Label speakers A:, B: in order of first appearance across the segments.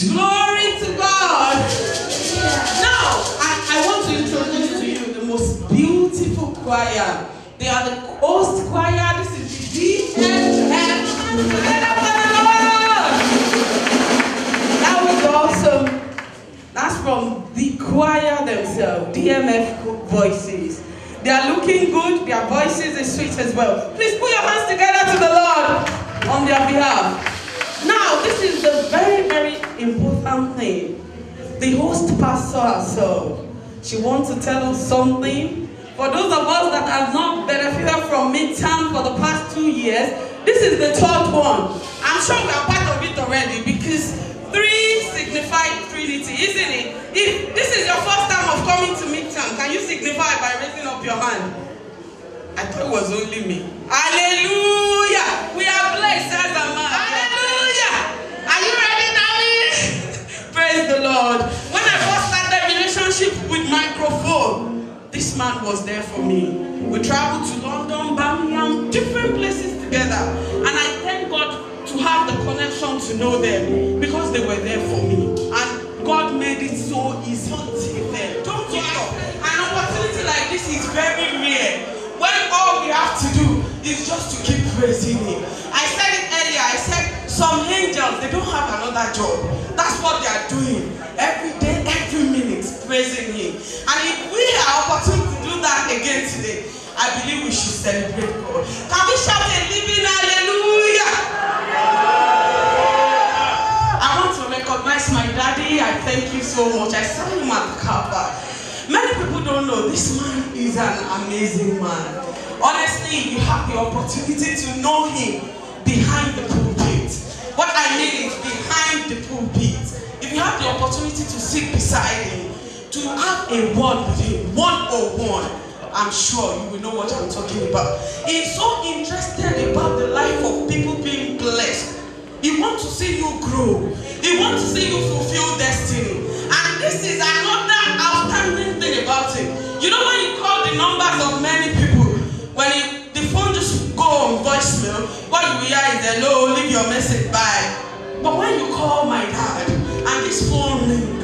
A: Glory to God. Now, I want to introduce to you the most beautiful choir. They are the host choir. This is the DMF. That was awesome. That's from the choir themselves, DMF Voices. They are looking good. Their voices are sweet as well. Please put your hands together to the Lord on their behalf. Now, this is the very, very important thing. The host pastor herself, she wants to tell us something. For those of us that have not benefited from midterm for the past 2 years, this is the third one. I'm sure we are part of it already because 3 signifies Trinity, isn't it? If this is your first time of coming to midterm, can you signify by raising up your hand? I thought it was only me. Hallelujah! We are blessed as a man. Hallelujah! Are you ready, darling? Praise the Lord. When I first started a relationship with microphone, this man was there for me. We traveled to London, Birmingham, different places together. And I thank God to have the connection to know them because they were there for me. And God made it so easy until then. Don't give up. An opportunity like this is very rare. When all we have to do is just to keep praising Him. I said it earlier, I said some angels, they don't have another job. That's what they are doing. Every day, every minute, praising Him. And if we have opportunity to do that again today, I believe we should celebrate God. Can we shout a living hallelujah? I want to recognize my daddy. I thank you so much. I saw him at the car park. Many people don't know this man is an amazing man. Honestly, you have the opportunity to know him behind the pulpit. What I mean is behind the pulpit. If you have the opportunity to sit beside him, to have a word with him, one-on-one, I'm sure you will know what I'm talking about. He's so interested about the life of people being blessed. He wants to see you grow. He wants to see you fulfill destiny. And this is another outstanding thing about him. You know when you call the numbers of many people, when the phone just go on voicemail, what you hear is hello, leave your message, bye. But when you call my dad and this phone ring,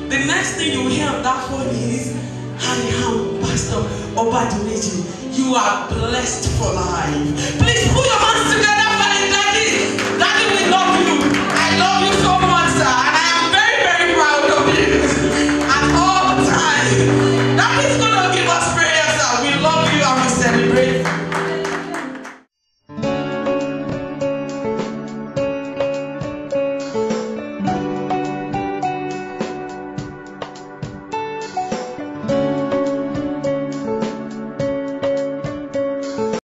A: the next thing you hear on that phone is, I am Pastor Obadimeji. You are blessed for life. Please put your hands together for the daddy. Daddy, we love you.